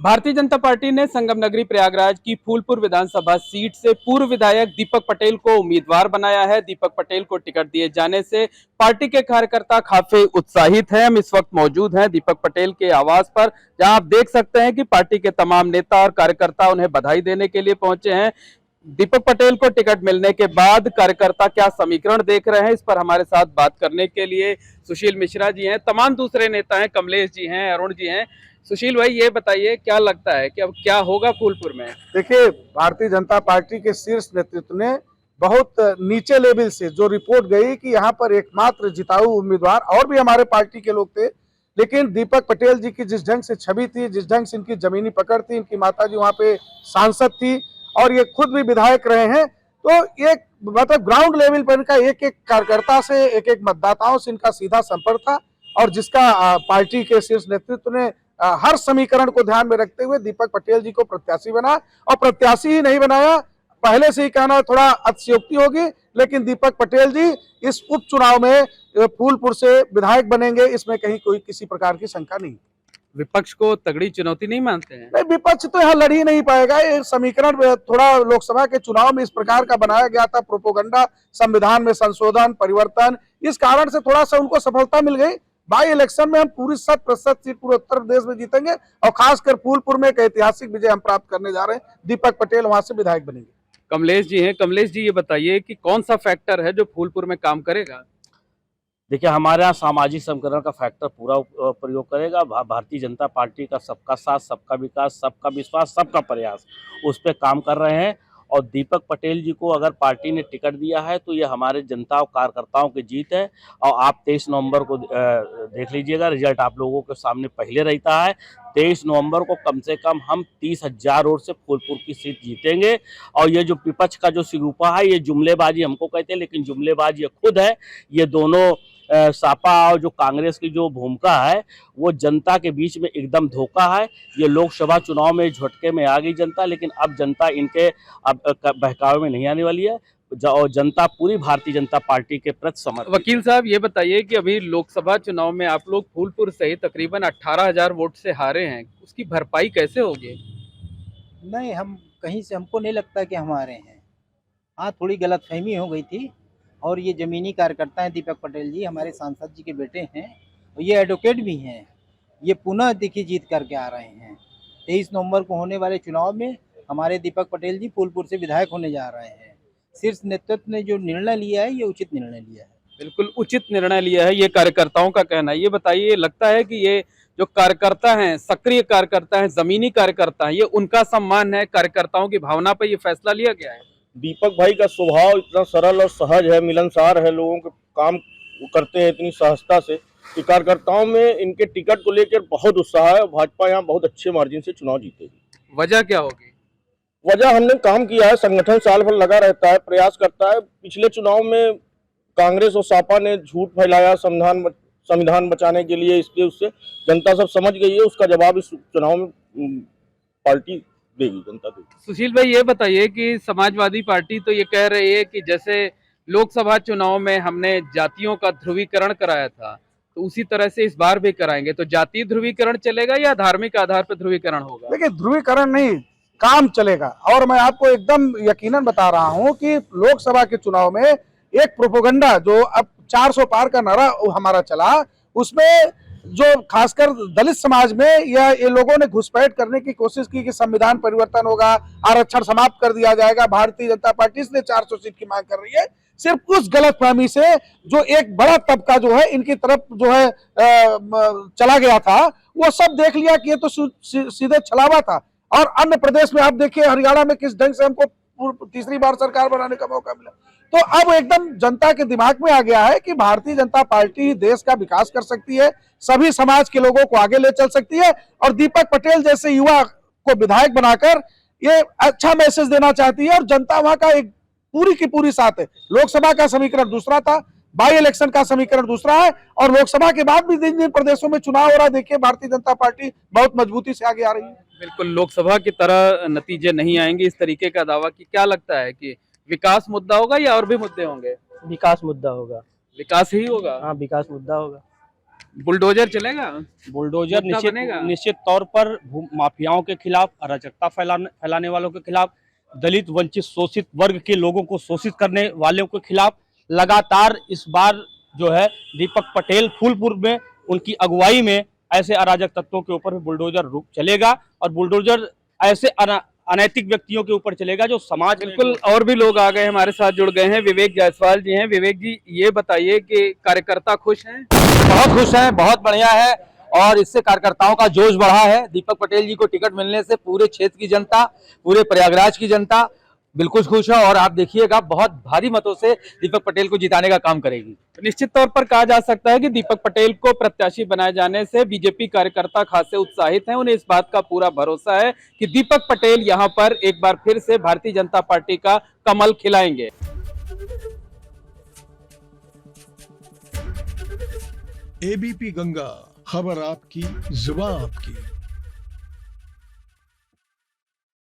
Bharatiya Janata party ने संगम नगरी प्रयागराज की फूलपुर विधानसभा सीट से पूर्व विधायक दीपक पटेल को उम्मीदवार बनाया है। दीपक पटेल को टिकट दिए जाने से पार्टी के कार्यकर्ता काफी उत्साहित हैं। हम इस वक्त मौजूद हैं दीपक पटेल के आवास पर, जहां आप देख सकते हैं कि पार्टी के तमाम नेता और कार्यकर्ता उन्हें बधाई देने के लिए पहुंचे हैं। दीपक पटेल को टिकट मिलने के बाद कार्यकर्ता क्या समीकरण देख रहे हैं, इस पर हमारे साथ बात करने के लिए सुशील मिश्रा जी हैं, तमाम दूसरे नेता हैं, कमलेश जी हैं, अरुण जी हैं। सुशील भाई, ये बताइए क्या लगता है कि अब क्या होगा फूलपुर में? देखिए, भारतीय जनता पार्टी के शीर्ष नेतृत्व ने बहुत नीचे लेवल से जो रिपोर्ट गई कि यहाँ पर एकमात्र जिताऊ उम्मीदवार, और भी हमारे पार्टी के लोग थे, लेकिन दीपक पटेल जी की जिस ढंग से छवि थी, जिस ढंग से इनकी जमीनी पकड़ थी, इनकी माता जी वहाँ पे सांसद थी और ये खुद भी विधायक रहे हैं, तो एक मतलब ग्राउंड लेवल पर इनका एक एक कार्यकर्ता से, एक एक मतदाताओं से इनका सीधा संपर्क था। और जिसका पार्टी के शीर्ष नेतृत्व ने हर समीकरण को ध्यान में रखते हुए दीपक पटेल जी को प्रत्याशी बना, और प्रत्याशी ही नहीं बनाया, पहले से ही कहना थोड़ा अतिशयोक्ति होगी, लेकिन दीपक पटेल जी इस उपचुनाव में फूलपुर से विधायक बनेंगे, इसमें कहीं कोई किसी प्रकार की शंका नहीं। विपक्ष को तगड़ी चुनौती नहीं मानते हैं? नहीं, विपक्ष तो यहाँ लड़ ही नहीं पाएगा। ये समीकरण थोड़ा लोकसभा के चुनाव में इस प्रकार का बनाया गया था, प्रोपोगंडा, संविधान में संशोधन, परिवर्तन, इस कारण से थोड़ा सा उनको सफलता मिल गई। बाई इलेक्शन में हम पूरी 100% सीट पूरे उत्तर प्रदेश में जीतेंगे, और खासकर फूलपुर में एक ऐतिहासिक विजय हम प्राप्त करने जा रहे हैं। दीपक पटेल वहां से विधायक बनेंगे। कमलेश जी हैं, कमलेश जी ये बताइए कि कौन सा फैक्टर है जो फूलपुर में काम करेगा? देखिए, हमारे यहाँ सामाजिक समीकरण का फैक्टर पूरा प्रयोग करेगा। भारतीय जनता पार्टी का सबका साथ, सबका विकास, सबका विश्वास, सबका प्रयास, उस पर काम कर रहे हैं। और दीपक पटेल जी को अगर पार्टी ने टिकट दिया है तो ये हमारे जनता और कार्यकर्ताओं की जीत है। और आप 23 नवंबर को देख लीजिएगा, रिजल्ट आप लोगों के सामने पहले रहता है। 23 नवंबर को कम से कम हम 30,000 वोट से फूलपुर की सीट जीतेंगे। और ये जो विपक्ष का जो सिगुफा है, ये जुमलेबाजी हमको कहते हैं, लेकिन जुमलेबाज ये खुद है। ये दोनों सापा और जो कांग्रेस की जो भूमिका है, वो जनता के बीच में एकदम धोखा है। ये लोकसभा चुनाव में झटके में आ गई जनता, लेकिन अब जनता इनके अब बहकावे में नहीं आने वाली है, और जनता पूरी भारतीय जनता पार्टी के प्रति समर्पित। वकील साहब ये बताइए कि अभी लोकसभा चुनाव में आप लोग फूलपुर से ही तकरीबन 18,000 वोट से हारे हैं, उसकी भरपाई कैसे होगी? नहीं, हम कहीं से हमको नहीं लगता कि हम आ रहे हैं। हाँ, थोड़ी गलतफहमी हो गई थी। और ये ज़मीनी कार्यकर्ता हैं दीपक पटेल जी, हमारे सांसद जी के बेटे हैं, और ये एडवोकेट भी हैं। ये पुनः देखिए जीत करके आ रहे हैं। 23 नवंबर को होने वाले चुनाव में हमारे दीपक पटेल जी फूलपुर से विधायक होने जा रहे हैं। शीर्ष नेतृत्व ने जो निर्णय लिया है, ये उचित निर्णय लिया है। बिल्कुल उचित निर्णय लिया है, ये कार्यकर्ताओं का कहना है। ये बताइए, लगता है कि ये जो कार्यकर्ता हैं, सक्रिय कार्यकर्ता हैं, जमीनी कार्यकर्ता हैं, ये उनका सम्मान है, कार्यकर्ताओं की भावना पर ये फैसला लिया गया है? दीपक भाई का स्वभाव इतना सरल और सहज है, मिलनसार है, लोगों के काम करते हैं इतनी सहजता से कि कार्यकर्ताओं में इनके टिकट को लेकर बहुत उत्साह है। भाजपा यहाँ बहुत अच्छे मार्जिन से चुनाव जीतेगी। वजह क्या होगी? वजह, हमने काम किया है, संगठन साल भर लगा रहता है, प्रयास करता है। पिछले चुनाव में कांग्रेस और सापा ने झूठ फैलाया संविधान बचाने के लिए, इसलिए उससे जनता सब समझ गई है। उसका जवाब इस चुनाव में पार्टी देगी, जनता देगी। सुशील भाई ये बताइए कि समाजवादी पार्टी तो ये कह रही है कि जैसे लोकसभा चुनाव में हमने जातियों का ध्रुवीकरण कराया था, तो उसी तरह से इस बार भी कराएंगे। तो जातीय ध्रुवीकरण चलेगा या धार्मिक आधार पर ध्रुवीकरण होगा? देखिए, ध्रुवीकरण नहीं, काम चलेगा। और मैं आपको एकदम यकीनन बता रहा हूं कि लोकसभा के चुनाव में एक प्रोपोगंडा जो अब 400 पार का नारा हमारा चला, उसमें जो खासकर दलित समाज में या ये लोगों ने घुसपैठ करने की कोशिश की कि संविधान परिवर्तन होगा, आरक्षण समाप्त कर दिया जाएगा, भारतीय जनता पार्टी इसलिए 400 सीट की मांग कर रही है। सिर्फ उस गलतफहमी से जो एक बड़ा तबका जो है इनकी तरफ जो है चला गया था, वो सब देख लिया कि ये तो सीधे छलावा था। और अन्य प्रदेश में आप देखिए, हरियाणा में किस ढंग से हमको तीसरी बार सरकार बनाने का मौका मिला। तो अब एकदम जनता के दिमाग में आ गया है कि भारतीय जनता पार्टी देश का विकास कर सकती है, सभी समाज के लोगों को आगे ले चल सकती है, और दीपक पटेल जैसे युवा को विधायक बनाकर ये अच्छा मैसेज देना चाहती है। और जनता वहां का एक पूरी की पूरी साथ है। लोकसभा का समीकरण दूसरा था, बाई इलेक्शन का समीकरण दूसरा है, और लोकसभा के बाद भी जिन जिन प्रदेशों में चुनाव हो रहा है, देखिए भारतीय जनता पार्टी बहुत मजबूती से आगे आ रही है। बिल्कुल लोकसभा की तरह नतीजे नहीं आएंगे, इस तरीके का दावा। कि क्या लगता है कि विकास मुद्दा होगा या और भी मुद्दे होंगे? विकास मुद्दा होगा। विकास ही होगा? हाँ, विकास मुद्दा होगा। बुलडोजर चलेगा? बुलडोजर मुद्दा बनेगा? निश्चित तौर पर भू माफियाओं के खिलाफ, अराजकता फैलाने वालों के खिलाफ, दलित वंचित शोषित वर्ग के लोगों को शोषित करने वालों के खिलाफ लगातार इस बार जो है दीपक पटेल फूलपुर में उनकी अगुवाई में ऐसे अराजक तत्वों के ऊपर भी बुलडोजर रुक चलेगा और बुलडोजर ऐसे अनैतिक व्यक्तियों के ऊपर चलेगा जो समाज में। बिल्कुल, और भी लोग आ गए हमारे साथ जुड़ गए हैं। विवेक जायसवाल जी हैं। विवेक जी, ये बताइए कि कार्यकर्ता खुश हैं? बहुत खुश हैं, बहुत बढ़िया है और इससे कार्यकर्ताओं का जोश बढ़ा है। दीपक पटेल जी को टिकट मिलने से पूरे क्षेत्र की जनता, पूरे प्रयागराज की जनता बिल्कुल खुश है और आप देखिएगा बहुत भारी मतों से दीपक पटेल को जिताने का काम करेगी। निश्चित तौर पर कहा जा सकता है कि दीपक पटेल को प्रत्याशी बनाए जाने से बीजेपी कार्यकर्ता खासे उत्साहित हैं। उन्हें इस बात का पूरा भरोसा है कि दीपक पटेल यहां पर एक बार फिर से भारतीय जनता पार्टी का कमल खिलाएंगे। एबीपी गंगा, खबर आपकी, जुबान आपकी।